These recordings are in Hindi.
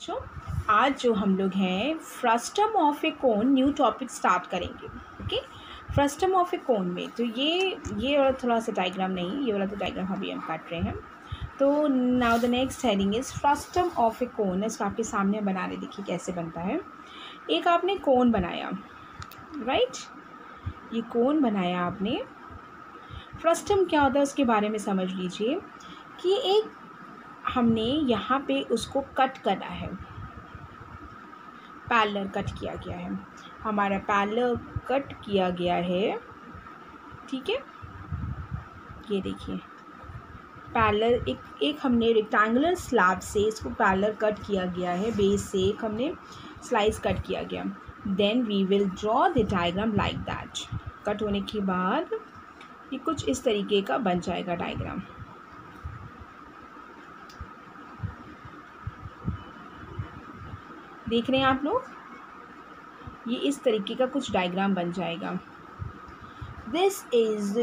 बच्चों, आज जो हम लोग हैं frustum of a cone new topic start करेंगे। ओके, फ्रस्टम ऑफ ए कोन में तो ये वाला थोड़ा सा डायग्राम नहीं, ये वाला तो डायग्राम अभी हम काट रहे हैं। तो now the next heading is frustum of a cone. इसको आपके सामने बना रहे, देखिए कैसे बनता है। एक आपने कोन बनाया, राइट, ये कोन बनाया आपने। फ्रस्टम क्या होता है उसके बारे में समझ लीजिए कि एक हमने यहाँ पे उसको कट करना है, पैरेलल कट किया गया है, हमारा पैरेलल कट किया गया है। ठीक है, ये देखिए पैरेलल एक हमने रेक्टेंगुलर स्लैब से इसको पैरेलल कट किया गया है, बेस से एक हमने स्लाइस कट किया गया। Then we will draw the diagram like that. Cut होने के बाद ये कुछ इस तरीके का बन जाएगा डायग्राम। देख रहे हैं आप लोग, ये इस तरीके का कुछ डायग्राम बन जाएगा। This is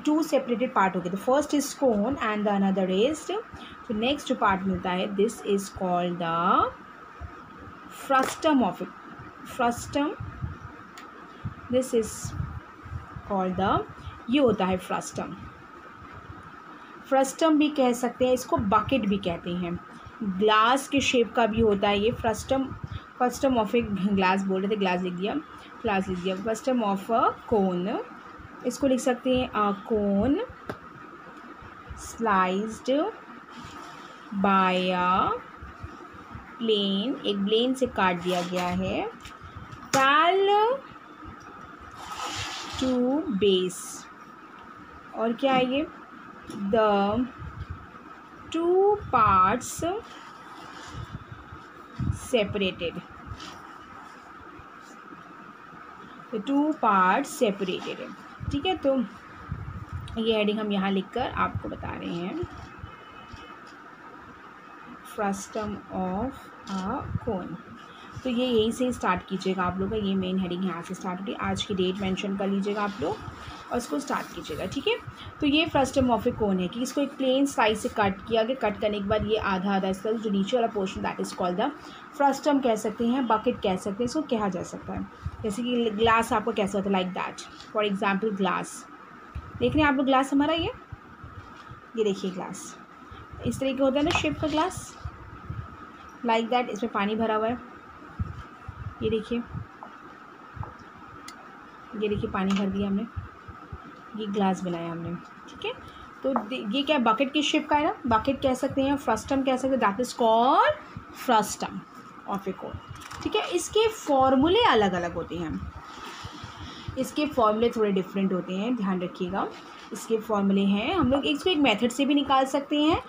to separated part हो गए। The first is cone and the another is, तो नेक्स्ट जो पार्ट मिलता है this is called the frustum of it. Frustum, this is called the, ये होता है फ्रस्टम। फ्रस्टम भी कह सकते हैं, इसको बकेट भी कहते हैं। ग्लास के शेप का भी होता है ये frustum. Frustum of a glass बोल रहे थे, ग्लास लिख दिया, ग्लास लिख दिया। फ्रस्टम ऑफ अ कोन, इसको लिख सकते हैं अ कोन स्लाइस्ड बाय अ प्लेन, एक प्लेन से काट दिया गया है, पैरेलल टू बेस। और क्या है ये, the two parts separated, the two parts separated है। ठीक है, तो ये हेडिंग हम यहाँ लिखकर आपको बता रहे हैं, फ्रस्टम ऑफ अ कोन। तो ये यहीं से स्टार्ट कीजिएगा आप लोग का, ये मेन हेडिंग यहाँ से स्टार्ट होती है। आज की डेट मेंशन कर लीजिएगा आप लोग और इसको स्टार्ट कीजिएगा। ठीक है, तो ये फ्रस्टम ऑफ ए कोन है कि इसको एक प्लेन स्लाइस से कट किया गया। कट करने के बाद ये आधा आधा इसका जो नीचे वाला portion that is called the frustum कह सकते हैं, बकेट कह सकते हैं, इसको कहा जा सकता है। जैसे कि ग्लास आपको कैसा होता है, like that. For example glass, देख रहे हैं आप लोग ग्लास हमारा, ये देखिए ग्लास इस तरीके होता है ना शेप का ग्लास, लाइक दैट। इसमें पानी भरा हुआ है, ये देखिए पानी भर दिया हमने, ये ग्लास बनाया हमने। ठीक है, तो ये क्या बकेट की शेप का है ना, बकेट कह सकते हैं, फ्रस्टम कह सकते हैं, that is called frustum of a cone. ठीक है, इसके फॉर्मूले अलग अलग होते हैं, इसके फॉर्मूले थोड़े डिफरेंट होते हैं, ध्यान रखिएगा। इसके फॉर्मूले हैं, हम लोग इसको एक मेथड से भी निकाल सकते हैं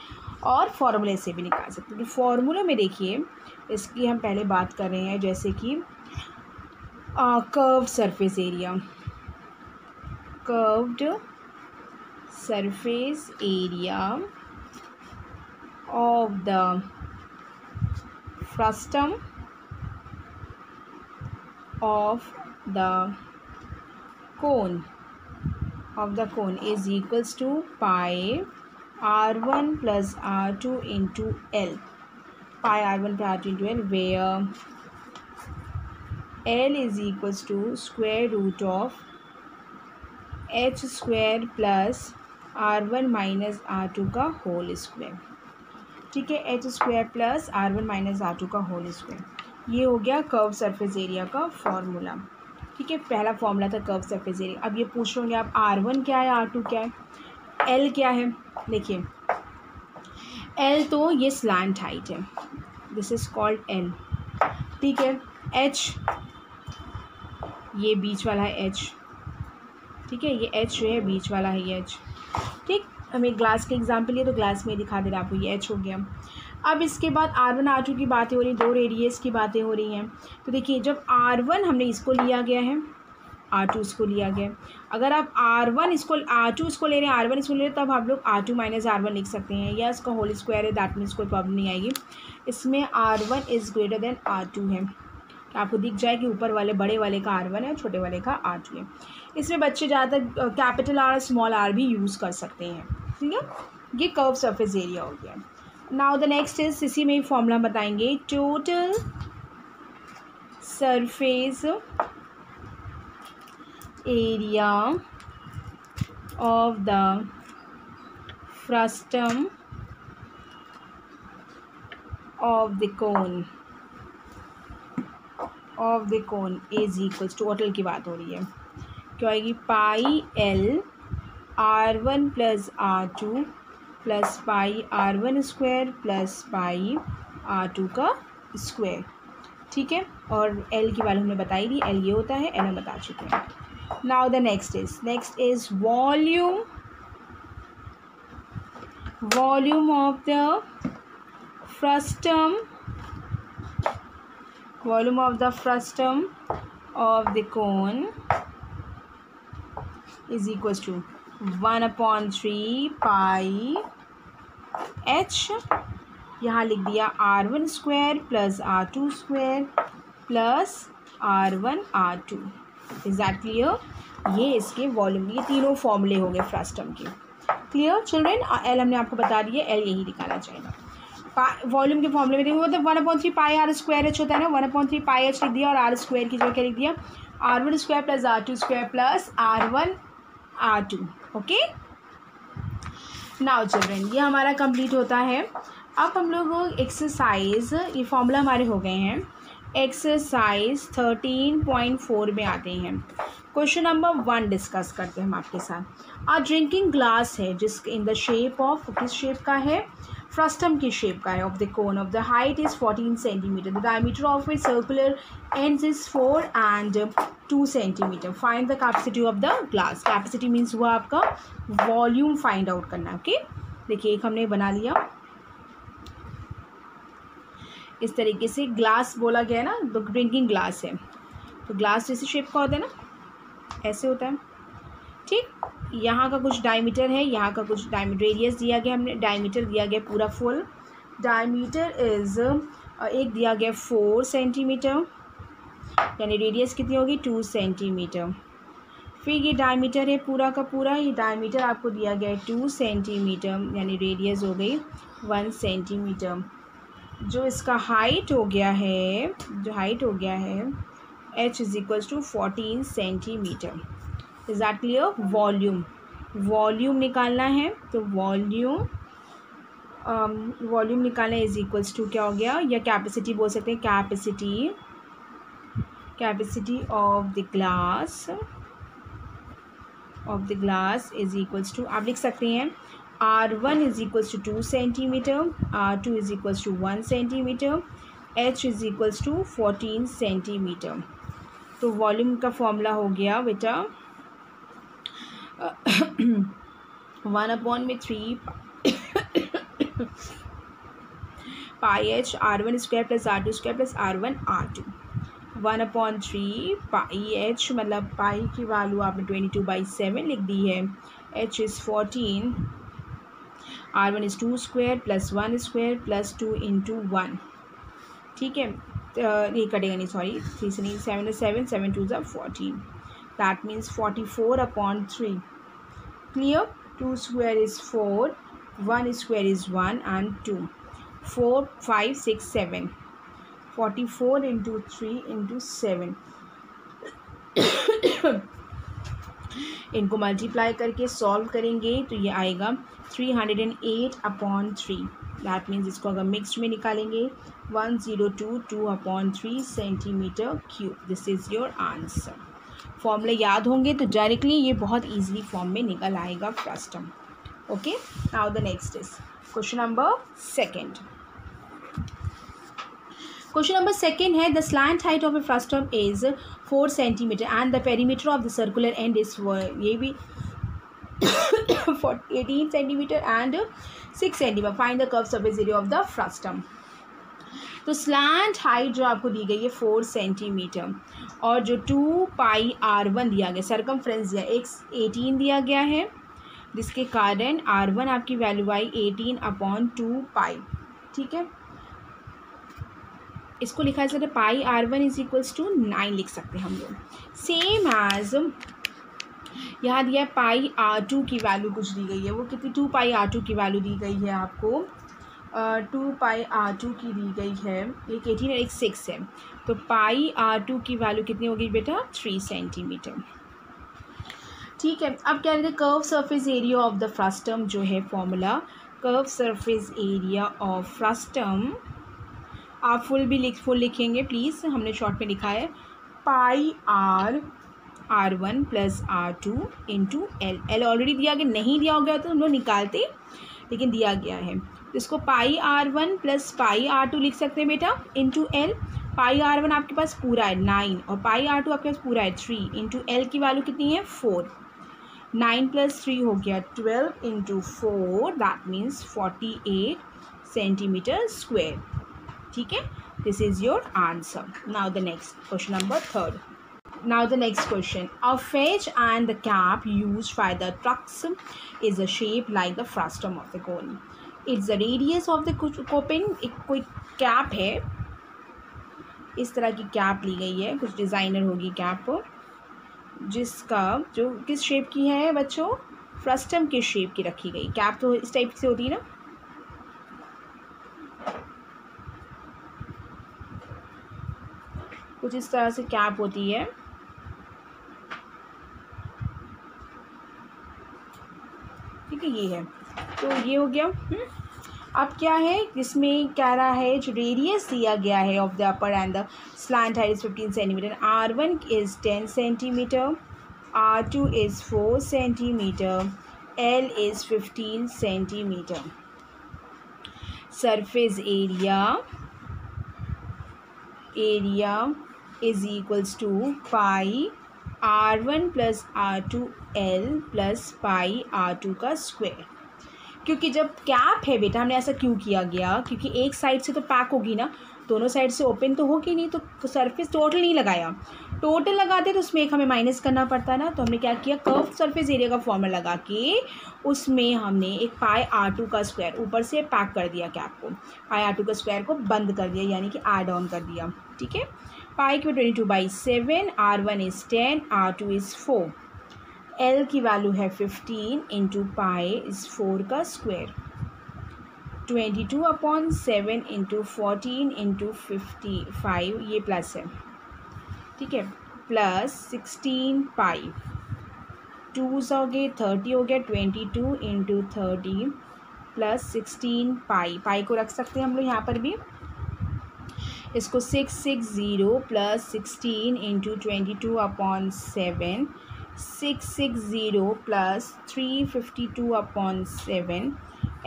और फॉर्मूले से भी निकाल सकते हैं। तो फॉर्मूले में देखिए, इसकी हम पहले बात कर रहे हैं, जैसे कि curved surface area, curved surface area of the frustum of the cone is equals to pi r1 plus r2 into L, pi r1 plus r2 into L, where L is equals to square root of h square plus r1 minus r2 का होल स्क्वायर। ठीक है, h square plus r1 minus r2 का होल स्क्वायर। ये हो गया कर्व सरफेस एरिया का फॉर्मूला। ठीक है, पहला फॉर्मूला था कर्व सरफेस एरिया। अब ये पूछ रहे आप r1 क्या है, r2 क्या है, L क्या है। देखिए L तो ये स्लैंट हाइट है, दिस इज कॉल्ड L। ठीक है, H ये बीच वाला है H। ठीक है, ये H जो है बीच वाला है ये H। ठीक, हमें ग्लास के एग्जाम्पल लिए तो ग्लास में दिखा दे रहा आपको, ये H हो गया। अब इसके बाद R1 R2 की बातें हो रही हैं, दो रेडियस की बातें हो रही हैं। तो देखिए जब R1 हमने इसको लिया गया है, R2 इसको लिया गया, अगर आप R1 इसको R2 इसको ले रहे हैं, R1 इसको ले रहे हैं, तब आप लोग R2 माइनस R1 लिख सकते हैं, या इसका होल स्क्वायर है, दैट मीन्स कोई प्रॉब्लम नहीं आएगी। इसमें R1 is greater than R2 है, आपको दिख जाए कि ऊपर वाले बड़े वाले का R1 है, छोटे वाले का R2 है। इसमें बच्चे ज़्यादातर कैपिटल R स्मॉल r भी यूज़ कर सकते हैं। ठीक है, ये कर्व सरफेस एरिया हो गया। नाउ द नेक्स्ट इज, इसी में ही फॉर्मूला बताएंगे, total surface area of the frustum of the cone is equals, total की बात हो रही है, क्या आएगी, pi L R1 plus R2 plus pi R1 square plus pi R2 का स्क्वायर, ठीक है। और L की वैल्यू हमने बताई दी, L ये होता है, L हम बता चुके हैं। Now the next is volume of the frustum of the cone is equals to 1/3 pi h, यहाँ लिख दिया R1 square plus R2 square plus R1 R2। Is that clear? ये इसके वॉल्यूम, ये तीनों फॉर्मूले हो गए फ्रस्टम के। Clear children? एल हमने आपको बता दिया, एल यही निकाला जाएगा। वॉल्यूम के फॉर्मूले में देखो, मतलब 1/3 पाई R स्क्वायर एच होता है ना, 1/3 पाई एच लिख दिया और R स्क्वायर की जगह क्या लिख दिया, R1 square plus R2 square plus R1 R2। Okay, now children ये हमारा कंप्लीट होता है। अब हम लोग एक्सरसाइज, ये फॉर्मूला हमारे हो गए हैं, एक्सरसाइज 13.4 में आते हैं। क्वेश्चन नंबर 1 डिस्कस करते हैं हम आपके साथ। आ ड्रिंकिंग ग्लास है जिस इन द शेप ऑफ, किस शेप का है, फ्रस्टम की शेप का है, of the cone of the height is 14 centimetre, the diameter of it circular ends is 4 and 2 centimetre. Find the capacity of the glass. Capacity means हुआ आपका वॉल्यूम फाइंड आउट करना। ओके, देखिए एक हमने बना लिया इस तरीके से, ग्लास बोला गया है ना, तो ड्रिंकिंग ग्लास है, तो ग्लास जैसे शेप का होता है ना, ऐसे होता है, ठीक। यहाँ का कुछ डायमीटर है, यहाँ का कुछ डायमीटर, रेडियस दिया गया, हमने डायमीटर दिया गया पूरा फुल, डायमीटर इज़ एक दिया गया 4 सेंटीमीटर, यानी रेडियस कितनी होगी 2 सेंटीमीटर। फिर ये डायमीटर है पूरा का पूरा, ये डायमीटर आपको दिया गया है 2 सेंटीमीटर, यानी रेडियस हो गई 1 सेंटीमीटर। जो इसका हाइट हो गया है, h is equals to 14 centimetre. Is that clear? Volume निकालना है, तो वॉल्यूम निकालना इज इक्वल्स टू क्या हो गया, या कैपेसिटी बोल सकते हैं, capacity of the glass is equals to, आप लिख सकते हैं R1 is equals to 2 centimetre, R2 is equals to 1 centimetre, h is equals to 14 centimetre. तो वॉल्यूम का फॉर्मूला हो गया बेटा 1/3 pi H R1 square plus R2 square plus R1 R2। 1/3 pi H, मतलब पाई की वैल्यू आपने 22/7 लिख दी है, h is 14, R1 is 2 square plus 1 square plus 2 into 1, ठीक है। ये कटेगा नहीं, सॉरी, 3 से नहीं, 7 7 7 2 14, that means 44/3। Clear? 2 square is 4, 1 square is 1 and 2, 4 5 6 7, 44 into 3 into 7। इनको मल्टीप्लाई करके सॉल्व करेंगे तो ये आएगा 308/3। दैट मीन्स इसको अगर मिक्स्ड में निकालेंगे 1022/3 centimetre cube. This is your answer. फॉर्मूले याद होंगे तो डायरेक्टली ये बहुत ईजिली फॉर्म में निकल आएगा frustum. Okay, now the next is question number 2। Question number 2 है, the slant height of A frustum is 4 centimetre and the perimeter of the circular and is, ये भी 18 centimetre and 6 centimetre. Find the curve surface area of the frustum. तो स्लैंट हाइट जो आपको दी गई है 4 सेंटीमीटर और जो 2 पाई R1 दिया गया, सरकमफ्रेंस दिया 18 दिया गया है, जिसके कारण R1 आपकी वैल्यू आई 18/2 पाई, ठीक है। इसको लिखा जा सकता है पाई R1 इज इक्वल्स टू 9 लिख सकते हैं हम लोग। सेम एज यहाँ दिया है पाई R2 की वैल्यू कुछ दी गई है, वो कितनी 2 पाई R2 की वैल्यू दी गई है आपको टू पाई आर टू की दी गई है, एक 18 और एक 6 है, तो पाई आर टू की वैल्यू कितनी होगी बेटा 3 सेंटीमीटर। ठीक है, अब क्या कहते हैं curve surface area of the frustum जो है formula, curve surface area of frustum, आप फुल लिखेंगे प्लीज़, हमने शॉर्ट में लिखा है पाई R1 plus R2 into L already दिया गया, नहीं दिया हो गया तो हम लोग निकालते, लेकिन दिया गया है तो इसको पाई R1 प्लस पाई R2 लिख सकते हैं बेटा इंटू एल। पाई R1 आपके पास पूरा है 9 और पाई R2 आपके पास पूरा है 3 इंटू एल की वैल्यू कितनी है 4, 9 प्लस 3 हो गया 12 into 4 that means 48 centimetre square. ठीक है, this is your answer. Now the next question number 3rd. Now the next question. A fetch and the cap used by the trucks is a shape like the frustum of the cone. It's the radius of the coupling. एक कोई कैप है, इस तरह की कैप ली गई है, कुछ डिज़ाइनर होगी कैप, जिसका जो किस शेप की है बच्चों, फ्रस्टम के शेप की रखी गई। कैप तो इस टाइप से होती है ना, कुछ इस तरह से कैप होती है। ठीक है, ये है, तो ये हो गया। अब क्या है, इसमें कह रहा है जो रेडियस दिया गया है of the upper and the slant height is 15 centimetre, R1 is 10 centimetre, R2 is 4 centimetre, L is 15 centimetre. Surface area is equals to pi R1 plus R2 L plus pi R2 का स्क्वायर। क्योंकि जब कैप है बेटा, हमने ऐसा क्यों किया गया, क्योंकि एक साइड से तो पैक होगी ना, दोनों साइड से ओपन तो होगी नहीं, तो सरफेस टोटल नहीं लगाया, टोटल लगाते तो उसमें एक हमें माइनस करना पड़ता ना, तो हमने क्या किया, कर्व सरफेस एरिया का फॉर्मूला लगा के उसमें हमने एक पाई R2 का स्क्वायर ऊपर से पैक कर दिया, कैप को पाई R2 का स्क्वायर को बंद कर दिया, यानी कि ऐड ऑन कर दिया। ठीक है, पाई की 22/7, R1 is 10, R2 is 4, L की वैल्यू है 15 इंटू पाई इज़ 4 का स्क्वायर, 22/7 इंटू 14 इंटू 55, ये प्लस है। ठीक है, प्लस 16 पाई, 2 हो गए 30 हो गया, 22 इंटू 30 प्लस 16 पाई, पाई को रख सकते हैं हम लोग यहाँ पर भी, इसको 660 प्लस 16 इंटू 22/7, 660 प्लस 352/7,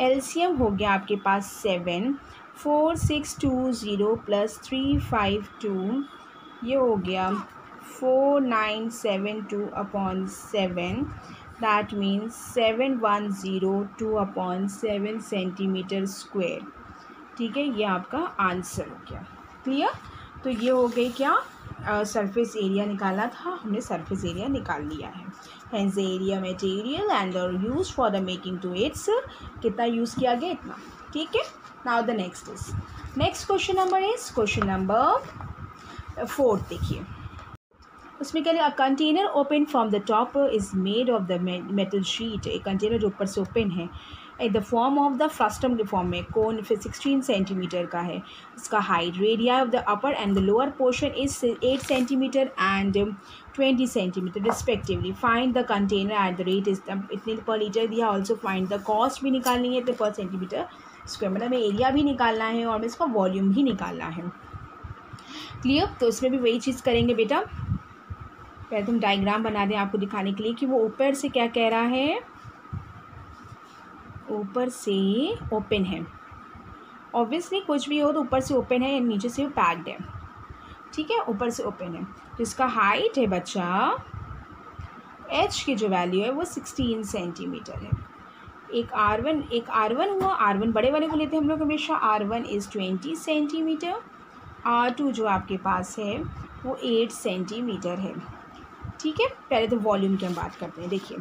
एलसीएम हो गया आपके पास 7, 4620 प्लस 352, ये हो गया 4972/7, दैट मीन्स 7102/7 सेंटीमीटर स्क्वेयर। ठीक है, ये आपका आंसर हो गया। क्लियर, तो ये हो गई क्या, सरफेस एरिया निकालना था, हमने सरफेस एरिया निकाल लिया है। Hence the area material and use for the making to its, कितना यूज़ किया गया इतना। ठीक है, now the next question number is question number 4। देखिए उसमें क्या लिया, a container open from the top is made of the metal sheet, एक कंटेनर जो ऊपर से ओपन है in the form of the frustum के फॉर्म में, कोन फिर 16 सेंटीमीटर का है, इसका height, radio of the upper and the lower portion is 8 centimetre and 20 centimetre respectively, find the container at the rate is, इतने पर लीटर दिया, ऑल्सो फाइंड द कॉस्ट भी निकालनी है, तो पर सेंटीमीटर स्क्वायर, मतलब हमें एरिया भी निकालना है और इसका वॉल्यूम भी निकालना है। क्लियर, तो इसमें भी वही चीज़ करेंगे बेटा, पहले तुम डायग्राम बना दें आपको दिखाने के लिए कि वो ऊपर से क्या कह रहा है, ऊपर से ओपन है, ऑब्वियसली कुछ भी हो तो ऊपर से ओपन है या नीचे से वो पैक्ड है। ठीक है, ऊपर से ओपन है, तो इसका हाइट है बच्चा, एच की जो वैल्यू है वो 16 सेंटीमीटर है। एक R1 हुआ, R1 बड़े वाले को लेते हैं हम लोग हमेशा, R1 इज़ 20 सेंटीमीटर, R2 जो आपके पास है वो 8 सेंटीमीटर है। ठीक है, पहले तो वॉल्यूम की हम बात करते हैं। देखिए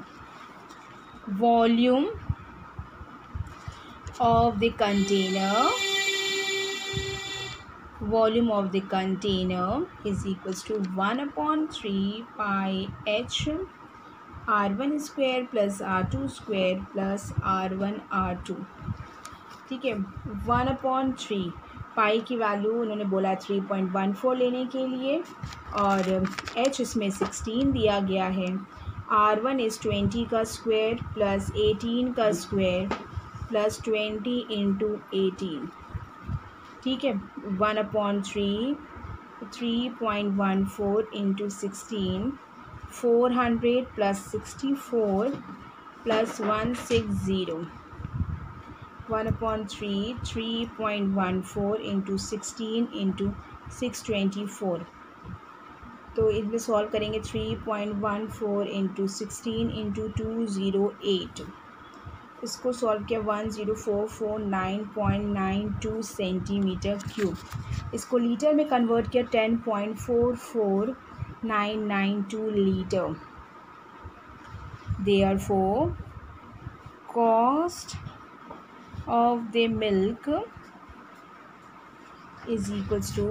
volume of the container is equals to 1/3 pi h R1 square plus R2 square plus R1 R2। ठीक है। 1/3 पाई की वैल्यू उन्होंने बोला 3.14 लेने के लिए, और h इसमें 16 दिया गया है। r1 इज़ 20 का स्क्वायर प्लस 18 का स्क्वायर प्लस 20 इंटू 18। ठीक है। 1/3 3.14 into 16, 400 plus 64 plus 160। 1/3 3.14 into 16 into 624। तो इसमें सॉल्व करेंगे 3.14 इंटू 16 इंटू 208। इसको सॉल्व किया 10449.92 सेंटीमीटर क्यूब। इसको लीटर में कन्वर्ट किया 10.44992 litre. Therefore, cost of the milk is equals to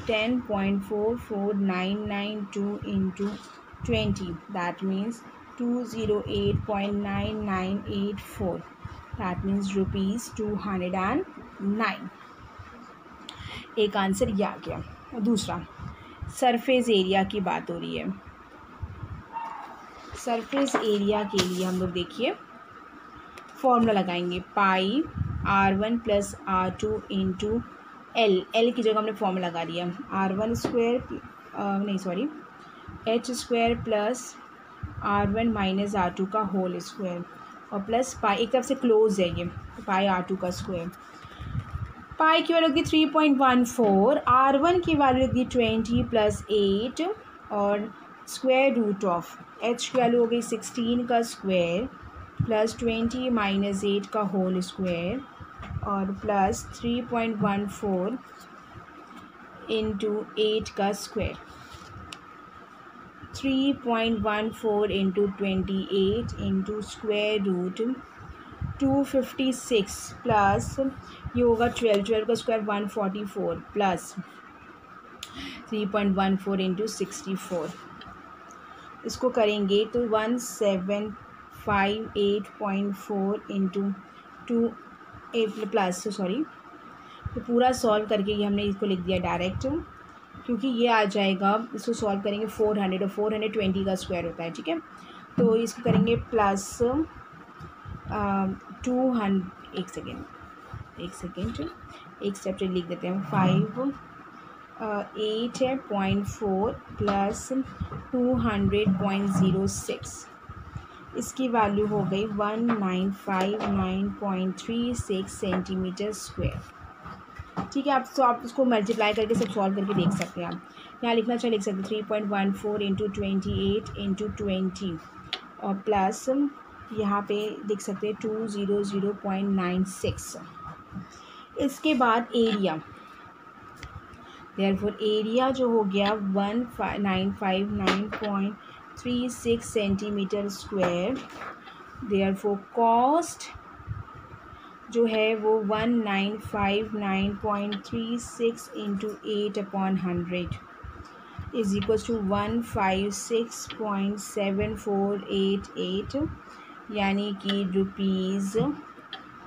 10.44992 into 20. That means 208.9984. That means rupees 209. एक आंसर ये आ गया। दूसरा, सरफेस एरिया की बात हो रही है। सरफेस एरिया के लिए हम लोग देखिए फॉर्मूला लगाएंगे, पाई r1 plus r2 into L की जगह हमने फॉर्मूला लगा दिया, r1 square h square plus r1 minus r2 का होल स्क्वायर, और प्लस पाई एक तरफ से क्लोज है ये, पाई r2 का स्क्वायर। पाई की वैल्यू होगी 3.14, r1 की वैल्यू होगी 20 प्लस 8, और स्क्वायर रूट ऑफ h की वैल्यू हो गई 16 का स्क्वायर प्लस 20 माइनस 8 का होल स्क्वायर, और प्लस 3.14 इंटू 8 का square. 3.14 into 28 into square root 256 plus ये होगा 12 का स्क्वायर 144 प्लस 3.14 इंटू 64। इसको करेंगे तो 1758.4 इंटू 2 प्लस तो पूरा सॉल्व करके ये हमने इसको लिख दिया डायरेक्ट, क्योंकि ये आ जाएगा, इसको सॉल्व करेंगे 400 और 420 का स्क्वायर होता है। ठीक है, तो इसको करेंगे प्लस 200, एक सेकेंड एक स्टेप लिख देते हैं, 8.4 प्लस 200.06, इसकी वैल्यू हो गई 1959.36 सेंटीमीटर स्क्वायर। ठीक है, आप इसको मल्टीप्लाई करके सब सॉल्व करके देख सकते हैं। आप यहाँ लिखना चाहिए, लिख सकते हैं 3.14 इंटू 28 इंटू 20, और प्लस यहाँ पे देख सकते हैं 200.96। इसके बाद एरिया, देयरफॉर एरिया जो हो गया 1959.36 सेंटीमीटर स्क्वायर। देयरफॉर कॉस्ट जो है वो 1959.36 इंटू 8/100 इज इक्वल टू 156.7488, यानी कि रुपीज़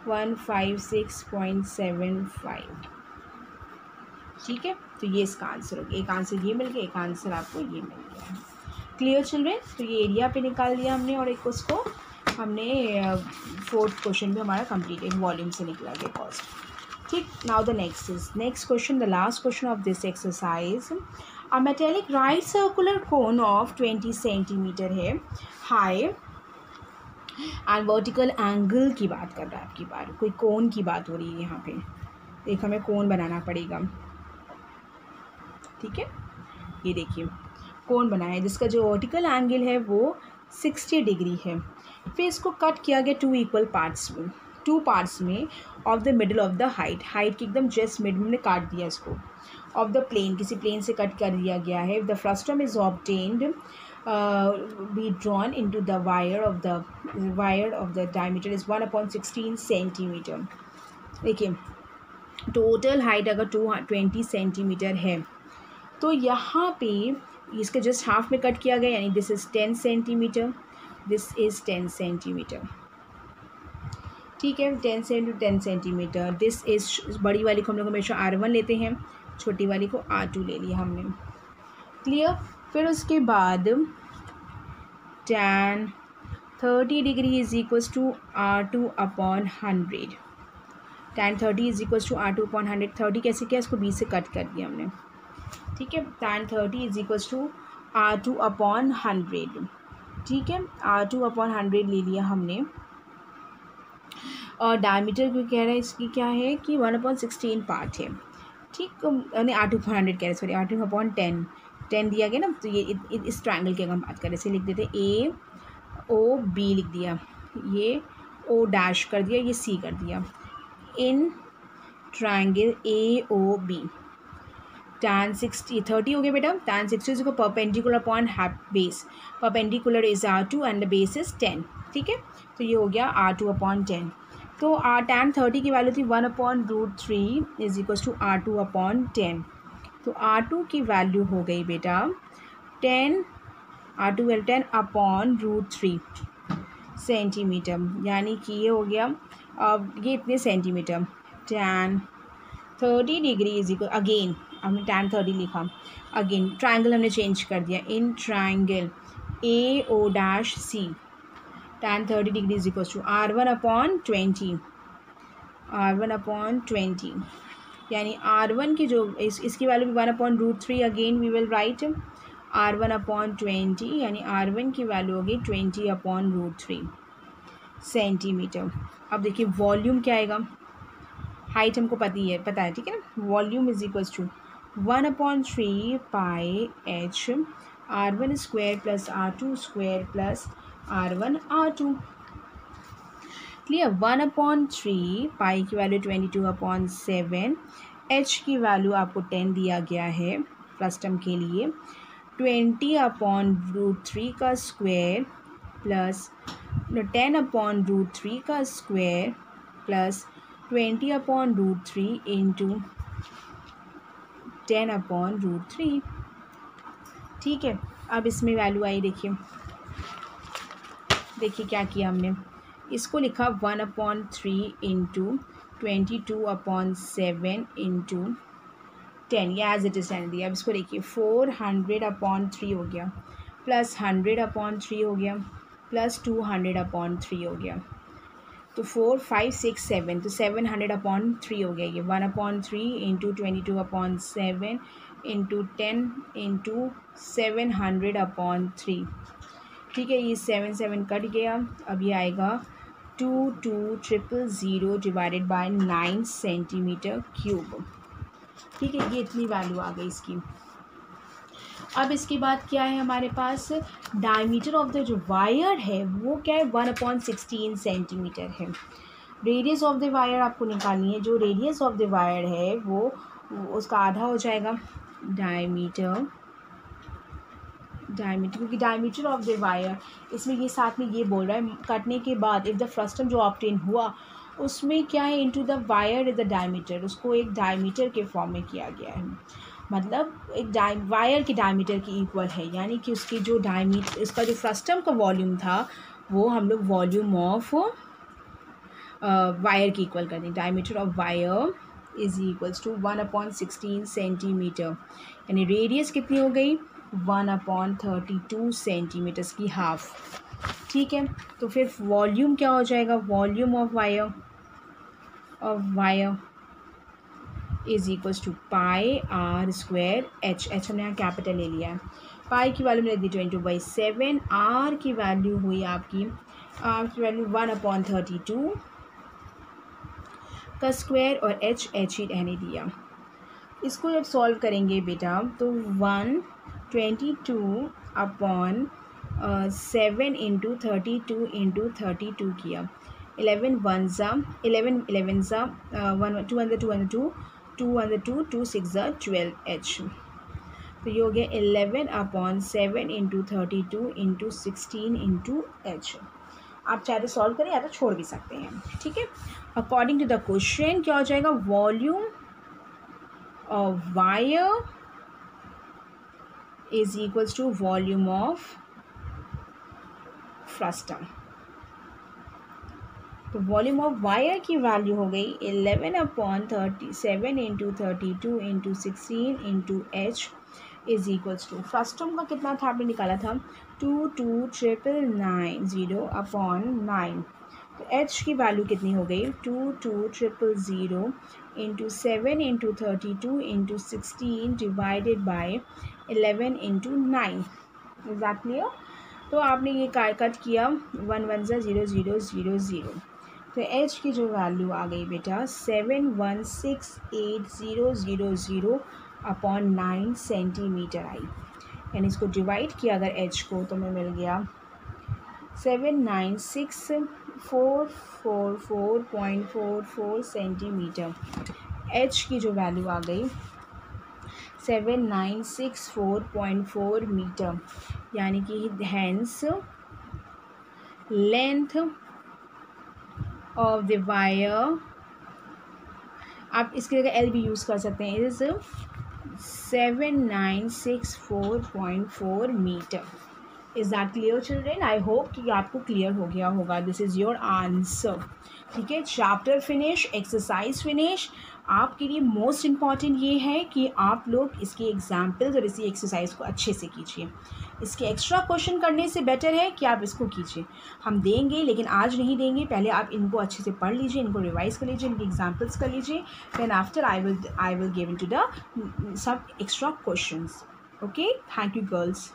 156.75। ठीक है, तो ये इसका आंसर हो गया। एक आंसर ये मिल गया, एक आंसर आपको ये मिल गया। Clear children? तो ये एरिया पे निकाल दिया हमने, और एक उसको हमने फोर्थ क्वेश्चन भी हमारा कंप्लीट वॉल्यूम से निकला गया कॉस्ट। ठीक, now the next question, the last question of this exercise. A metallic right circular cone of 20 centimetre है हाई एंड वर्टिकल एंगल की बात कर रहा है। आपकी बात कोई कोन की बात हो रही है यहाँ पे, एक हमें कोन बनाना पड़ेगा। ठीक है, ये देखिए कोन बनाया है जिसका जो वर्टिकल एंगल है वो 60 डिग्री है। फिर इसको कट किया गया 2 इक्वल पार्ट्स में, 2 पार्ट्स में of the middle of the height के एकदम जस्ट मिडल में काट दिया इसको। ऑफ द प्लेन, किसी प्लेन से कट कर दिया गया है। The frustum is obtained be drawn into the wire of the diameter is 1/16 centimetre. देखिए टोटल हाइट अगर 20 सेंटीमीटर है तो यहाँ पे इसके जस्ट हाफ में कट किया गया, यानी this is 10 centimetre, this is 10 centimetre. ठीक है, 10 से इंटू 10 सेंटीमीटर। दिस इज, बड़ी वाली को हम लोग हमेशा R1 लेते हैं, छोटी वाली को R2 ले लिया हमने। क्लियर। फिर उसके बाद tan 30 degree is equals to R2 upon 100। tan 30 is equals to R2 upon 100। 30 कैसे किया, इसको 20 से कट कर दिया हमने। ठीक है, tan 30 is equals to R2 upon 100। ठीक है, R2 अपॉन 100 ले लिया हमने। और डायमीटर क्यों कह रहा है, इसकी क्या है कि 1/16 पार्ट है। ठीक, नहीं R2 अपॉन 100 कह रहे, सॉरी R2 अपॉन 10। 10 दिया गया ना, तो ये इस ट्राइंगल की अगर हम बात करें, इसे लिख देते AOB लिख दिया, ये O डैश कर दिया, ये C कर दिया, इन ट्राइंगल AOB। tan 60 30 हो गया बेटा। tan 60 is perpendicular upon base, perpendicular is R2 and the base is 10। ठीक है, तो ये हो गया R2 अपॉन 10। तो tan 30 की वैल्यू थी 1/√3 is equals to R2 upon 10। तो R2 की वैल्यू हो गई बेटा 10, R2 वैल्यू 10 अपॉन √3 सेंटीमीटर, यानी कि ये हो गया ये इतने centimetre. tan 30 degree is equal, again हमने tan 30 लिखा, अगेन ट्राइंगल हमने चेंज कर दिया, in triangle AO'C tan 30 degree is equal to R1 upon 20, R1 upon 20, यानी R1 की जो इसकी value 1/√3, again we will write R1 upon 20, यानी R1 की वैल्यू होगी 20/√3 सेंटीमीटर। अब देखिए वॉल्यूम क्या आएगा, हाइट हमको पता है, ठीक है ना। Volume is equals to 1/3 pi H R1 square plus R2 square plus R1 R2। Clear. 1/3 pi की वैल्यू 22/7, H की वैल्यू आपको 10 दिया गया है फर्स्ट टर्म के लिए, 20/√3 का स्क्वायर प्लस 10/√3 का स्क्वायर प्लस 20/√3 इंटू 10/√3। ठीक है, अब इसमें वैल्यू आई, देखिए क्या किया हमने, इसको लिखा 1/3 इंटू 22/7 इंटू 10, ये एज इट इज़ रहने दिया। अब इसको देखिए 400/3 हो गया, प्लस 100/3 हो गया, प्लस 200/3 हो गया, तो 4 5 6 7, तो 700/3 हो गया। ये 1/3 इंटू 22/7 इंटू 10 इंटू 700/3। ठीक है, ये 7 7 कट गया, अब ये आएगा 22,000 डिवाइडेड बाय 9 सेंटीमीटर क्यूब। ठीक है, ये इतनी वैल्यू आ गई इसकी। अब इसके बाद क्या है हमारे पास, डायमीटर ऑफ द जो वायर है वो क्या है 1/16 सेंटीमीटर है। रेडियस ऑफ द वायर आपको निकालनी है, जो रेडियस ऑफ द वायर है वो उसका आधा हो जाएगा डायमीटर, क्योंकि डायमीटर ऑफ द वायर, इसमें ये साथ में ये बोल रहा है कटने के बाद इफ़ द फ्रस्टम जो ऑब्टेन हुआ उसमें क्या है into the wire is the diameter, उसको एक डायमीटर के फॉर्म में किया गया है, मतलब एक वायर की डायमीटर की इक्वल है, यानी कि उसकी जो डायमीटर, इसका जो फ्रस्टम का वॉल्यूम था वो हम लोग वॉल्यूम ऑफ वायर की इक्वल कर दें। Diameter of wire is equals to 1/16 centimetre, यानी रेडियस कितनी हो गई 1/32 सेंटीमीटर्स की हाफ। ठीक है, तो फिर वॉल्यूम क्या हो जाएगा, volume of wire is equals to pi R square H हमने यहाँ कैपिटल ले लिया है, पाई की वैल्यू मैंने दी 22/7, R की वैल्यू हुई आपकी, R की वैल्यू 1/32 का स्क्वायर और H ही रहने दिया। इसको जब सॉल्व करेंगे बेटा तो 122/7 इंटू 32 इंटू 32 किया, 11 11 2 अंदर 2 अंदर 2 2 अंदर 2 2 6 12 H, तो ये हो गया 11/7 इंटू 32 इंटू 16 इंटू H। आप चाहे तो सॉल्व करें या तो छोड़ भी सकते हैं। ठीक है, अकॉर्डिंग टू द क्वेश्चन क्या हो जाएगा, volume of wire is equals to volume of frustum। तो वॉल्यूम ऑफ वायर की वैल्यू हो गई 11/37 into 32 into 16 into H is equals to, first term का कितना था आपने निकाला था 22,990/9। तो एच की वैल्यू कितनी हो गई 22,000 into 7 into 32 into 16 divided by 11 into 9। Is that clear? तो आपने ये कट किया 1 1 ज़ा 0 0 0 0। तो एच की जो वैल्यू आ गई बेटा 7168000/9 सेंटीमीटर आई। यानी इसको डिवाइड किया अगर एच को तो हमें मिल गया 796,444.44 सेंटीमीटर। एच की जो वैल्यू आ गई 7964.4 मीटर, यानी कि hence length of the wire, आप इसके जगह एल भी यूज़ कर सकते हैं, is 7964.4 metre. Is that clear children? I hope कि आपको क्लियर हो गया होगा। This is your answer. ठीक है, चैप्टर फिनिश, एक्सरसाइज फिनिश। आपके लिए मोस्ट इम्पॉर्टेंट ये है कि आप लोग इसकी एग्जाम्पल्स और इसी एक्सरसाइज को अच्छे से कीजिए। इसके एक्स्ट्रा क्वेश्चन करने से बेटर है कि आप इसको कीजिए। हम देंगे लेकिन आज नहीं देंगे, पहले आप इनको अच्छे से पढ़ लीजिए, इनको रिवाइज कर लीजिए, इनकी एग्जाम्पल्स कर लीजिए, then after I will give in to the sub extra questions. Okay, thank you girls.